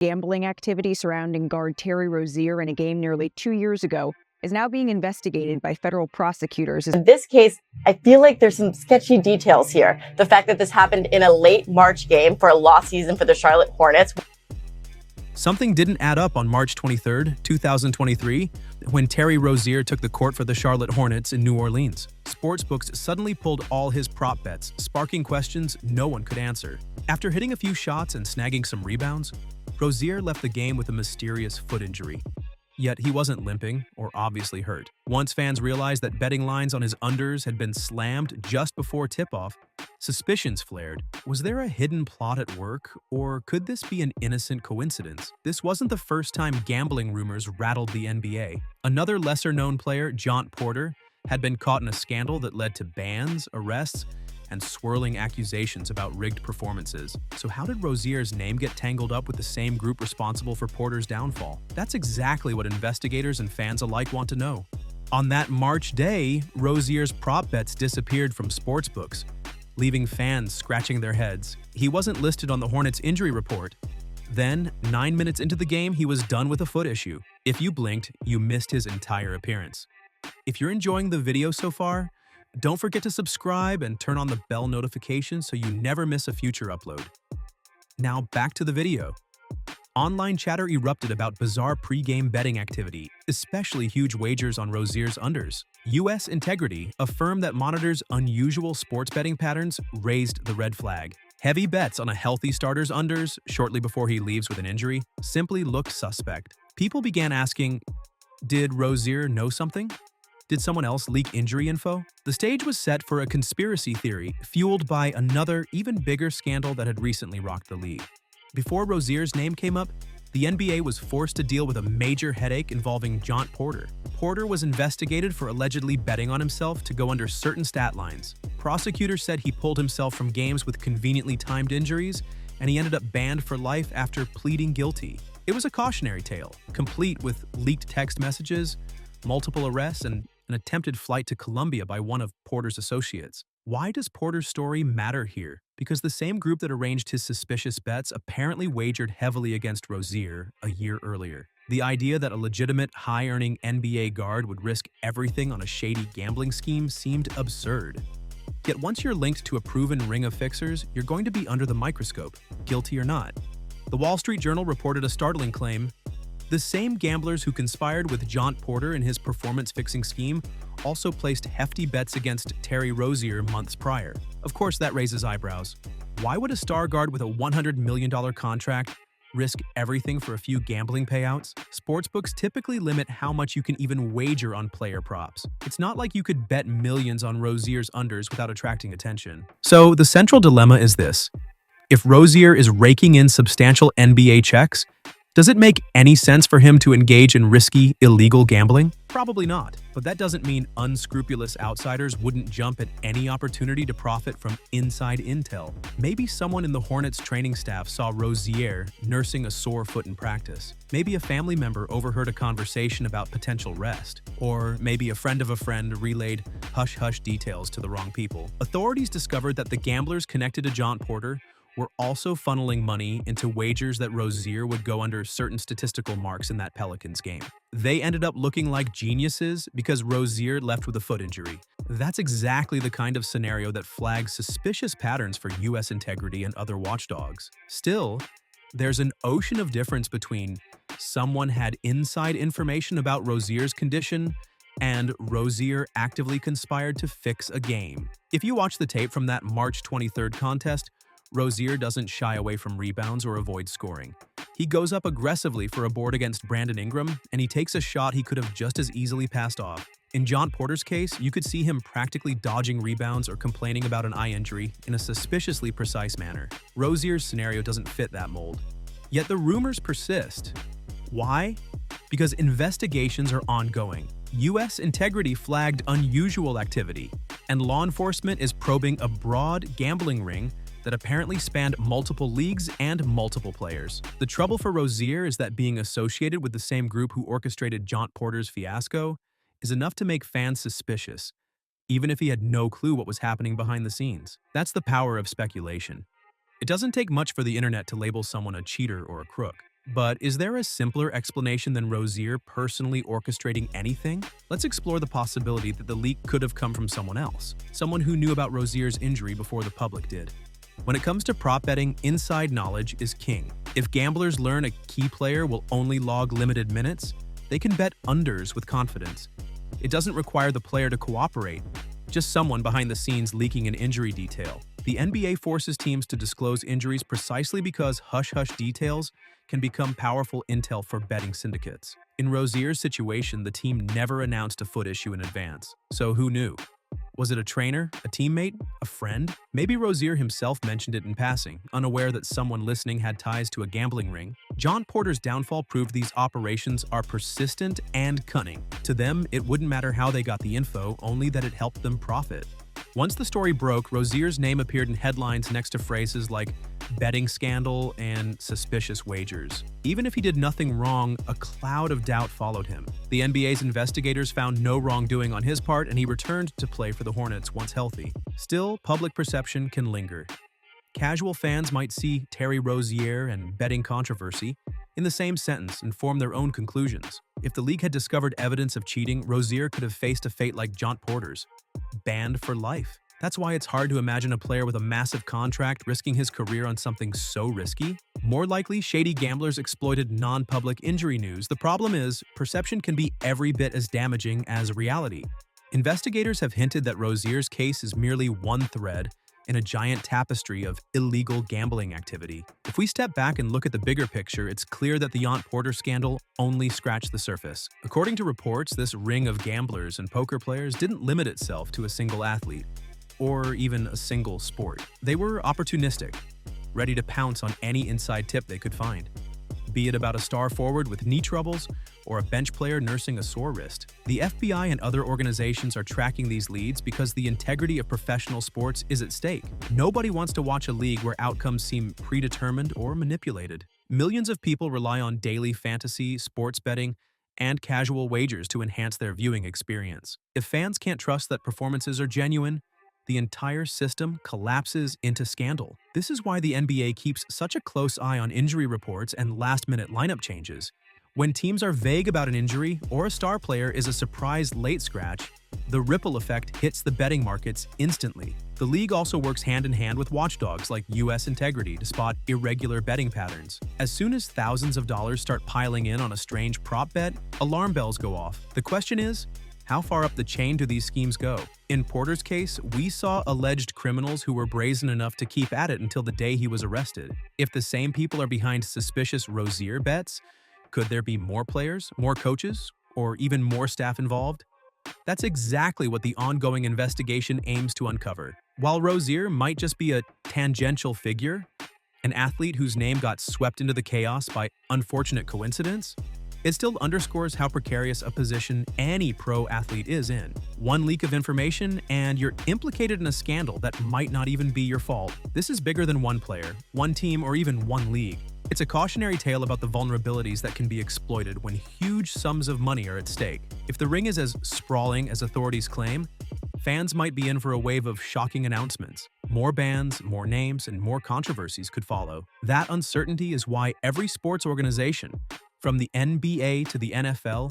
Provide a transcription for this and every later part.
Gambling activity surrounding guard Terry Rozier in a game nearly 2 years ago is now being investigated by federal prosecutors. In this case, I feel like there's some sketchy details here. The fact that this happened in a late March game for a lost season for the Charlotte Hornets. Something didn't add up on March 23, 2023, when Terry Rozier took the court for the Charlotte Hornets in New Orleans. Sportsbooks suddenly pulled all his prop bets, sparking questions no one could answer. After hitting a few shots and snagging some rebounds, Rozier left the game with a mysterious foot injury. Yet he wasn't limping or obviously hurt. Once fans realized that betting lines on his unders had been slammed just before tip-off, suspicions flared. Was there a hidden plot at work, or could this be an innocent coincidence? This wasn't the first time gambling rumors rattled the NBA. Another lesser-known player, Jont Porter, had been caught in a scandal that led to bans, arrests, and swirling accusations about rigged performances. So how did Rozier's name get tangled up with the same group responsible for Porter's downfall? That's exactly what investigators and fans alike want to know. On that March day, Rozier's prop bets disappeared from sportsbooks, leaving fans scratching their heads. He wasn't listed on the Hornets injury report. Then, 9 minutes into the game, he was done with a foot issue. If you blinked, you missed his entire appearance. If you're enjoying the video so far, don't forget to subscribe and turn on the bell notification so you never miss a future upload. Now back to the video. Online chatter erupted about bizarre pre-game betting activity, especially huge wagers on Rozier's unders. US Integrity, a firm that monitors unusual sports betting patterns, raised the red flag. Heavy bets on a healthy starter's unders shortly before he leaves with an injury simply look suspect. People began asking, did Rozier know something? Did someone else leak injury info? The stage was set for a conspiracy theory fueled by another, even bigger scandal that had recently rocked the league. Before Rozier's name came up, the NBA was forced to deal with a major headache involving Jont Porter. Porter was investigated for allegedly betting on himself to go under certain stat lines. Prosecutors said he pulled himself from games with conveniently timed injuries, and he ended up banned for life after pleading guilty. It was a cautionary tale, complete with leaked text messages, multiple arrests, and an attempted flight to Colombia by one of Porter's associates. Why does Porter's story matter here? Because the same group that arranged his suspicious bets apparently wagered heavily against Rozier a year earlier. The idea that a legitimate, high-earning NBA guard would risk everything on a shady gambling scheme seemed absurd. Yet once you're linked to a proven ring of fixers, you're going to be under the microscope, guilty or not. The Wall Street Journal reported a startling claim. The same gamblers who conspired with Jont Porter in his performance-fixing scheme also placed hefty bets against Terry Rozier months prior. Of course, that raises eyebrows. Why would a star guard with a $100 million contract risk everything for a few gambling payouts? Sportsbooks typically limit how much you can even wager on player props. It's not like you could bet millions on Rozier's unders without attracting attention. So the central dilemma is this. If Rozier is raking in substantial NBA checks, does it make any sense for him to engage in risky, illegal gambling? Probably not, but that doesn't mean unscrupulous outsiders wouldn't jump at any opportunity to profit from inside intel. Maybe someone in the Hornets training staff saw Rozier nursing a sore foot in practice. Maybe a family member overheard a conversation about potential rest. Or maybe a friend of a friend relayed hush-hush details to the wrong people. Authorities discovered that the gamblers connected to Jont Porter were also funneling money into wagers that Rozier would go under certain statistical marks in that Pelicans game. They ended up looking like geniuses because Rozier left with a foot injury. That's exactly the kind of scenario that flags suspicious patterns for US Integrity and other watchdogs. Still, there's an ocean of difference between someone had inside information about Rozier's condition and Rozier actively conspired to fix a game. If you watch the tape from that March 23rd contest, Rozier doesn't shy away from rebounds or avoid scoring. He goes up aggressively for a board against Brandon Ingram, and he takes a shot he could have just as easily passed off. In Jont Porter's case, you could see him practically dodging rebounds or complaining about an eye injury in a suspiciously precise manner. Rozier's scenario doesn't fit that mold. Yet the rumors persist. Why? Because investigations are ongoing. US Integrity flagged unusual activity, and law enforcement is probing a broad gambling ring that apparently spanned multiple leagues and multiple players. The trouble for Rozier is that being associated with the same group who orchestrated Jont Porter's fiasco is enough to make fans suspicious, even if he had no clue what was happening behind the scenes. That's the power of speculation. It doesn't take much for the internet to label someone a cheater or a crook. But is there a simpler explanation than Rozier personally orchestrating anything? Let's explore the possibility that the leak could have come from someone else, someone who knew about Rozier's injury before the public did. When it comes to prop betting, inside knowledge is king. If gamblers learn a key player will only log limited minutes, they can bet unders with confidence. It doesn't require the player to cooperate, just someone behind the scenes leaking an injury detail. The NBA forces teams to disclose injuries precisely because hush-hush details can become powerful intel for betting syndicates. In Rozier's situation, the team never announced a foot issue in advance. So who knew? Was it a trainer, a teammate, a friend? Maybe Rozier himself mentioned it in passing, unaware that someone listening had ties to a gambling ring. Jont Porter's downfall proved these operations are persistent and cunning. To them, it wouldn't matter how they got the info, only that it helped them profit. Once the story broke, Rozier's name appeared in headlines next to phrases like betting scandal and suspicious wagers. Even if he did nothing wrong, a cloud of doubt followed him. The NBA's investigators found no wrongdoing on his part, and he returned to play for the Hornets once healthy. Still, public perception can linger. Casual fans might see Terry Rozier and betting controversy in the same sentence and form their own conclusions. If the league had discovered evidence of cheating, Rozier could have faced a fate like Jont Porter's, banned for life. That's why it's hard to imagine a player with a massive contract risking his career on something so risky. More likely, shady gamblers exploited non-public injury news. The problem is, perception can be every bit as damaging as reality. Investigators have hinted that Rozier's case is merely one thread in a giant tapestry of illegal gambling activity. If we step back and look at the bigger picture, it's clear that the Jont Porter scandal only scratched the surface. According to reports, this ring of gamblers and poker players didn't limit itself to a single athlete, or even a single sport. They were opportunistic, ready to pounce on any inside tip they could find. Be it about a star forward with knee troubles or a bench player nursing a sore wrist. The FBI and other organizations are tracking these leads because the integrity of professional sports is at stake. Nobody wants to watch a league where outcomes seem predetermined or manipulated. Millions of people rely on daily fantasy, sports betting, and casual wagers to enhance their viewing experience. If fans can't trust that performances are genuine, the entire system collapses into scandal. This is why the NBA keeps such a close eye on injury reports and last-minute lineup changes. When teams are vague about an injury or a star player is a surprise late scratch, the ripple effect hits the betting markets instantly. The league also works hand-in-hand with watchdogs like US Integrity to spot irregular betting patterns. As soon as thousands of dollars start piling in on a strange prop bet, alarm bells go off. The question is, how far up the chain do these schemes go? In Porter's case, we saw alleged criminals who were brazen enough to keep at it until the day he was arrested. If the same people are behind suspicious Rozier bets, could there be more players, more coaches, or even more staff involved? That's exactly what the ongoing investigation aims to uncover. While Rozier might just be a tangential figure, an athlete whose name got swept into the chaos by unfortunate coincidence, it still underscores how precarious a position any pro athlete is in. One leak of information, and you're implicated in a scandal that might not even be your fault. This is bigger than one player, one team, or even one league. It's a cautionary tale about the vulnerabilities that can be exploited when huge sums of money are at stake. If the ring is as sprawling as authorities claim, fans might be in for a wave of shocking announcements. More bans, more names, and more controversies could follow. That uncertainty is why every sports organization, from the NBA to the NFL,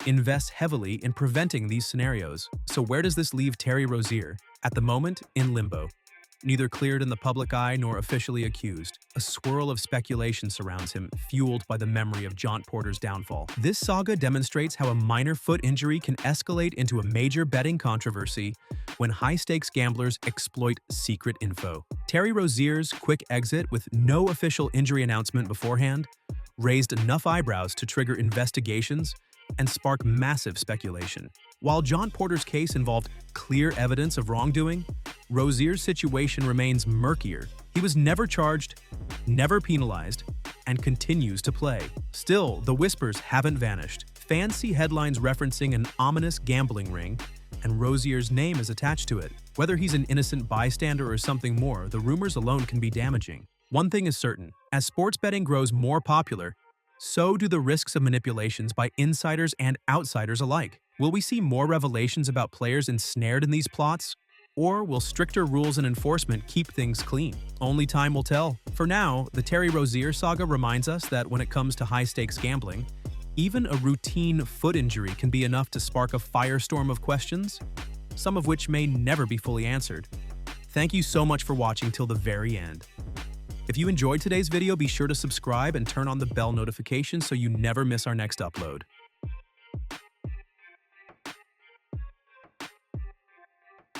invests heavily in preventing these scenarios. So where does this leave Terry Rozier? At the moment, in limbo. Neither cleared in the public eye nor officially accused. A swirl of speculation surrounds him, fueled by the memory of Jont Porter's downfall. This saga demonstrates how a minor foot injury can escalate into a major betting controversy when high-stakes gamblers exploit secret info. Terry Rozier's quick exit with no official injury announcement beforehand raised enough eyebrows to trigger investigations and spark massive speculation. While Jont Porter's case involved clear evidence of wrongdoing, Rozier's situation remains murkier. He was never charged, never penalized, and continues to play. Still, the whispers haven't vanished. Fans see headlines referencing an ominous gambling ring, and Rozier's name is attached to it. Whether he's an innocent bystander or something more, the rumors alone can be damaging. One thing is certain, as sports betting grows more popular, so do the risks of manipulations by insiders and outsiders alike. Will we see more revelations about players ensnared in these plots, Or will stricter rules and enforcement keep things clean? Only time will tell. For now, the Terry Rozier saga reminds us that when it comes to high-stakes gambling, even a routine foot injury can be enough to spark a firestorm of questions, some of which may never be fully answered. Thank you so much for watching till the very end. If you enjoyed today's video, be sure to subscribe and turn on the bell notification so you never miss our next upload.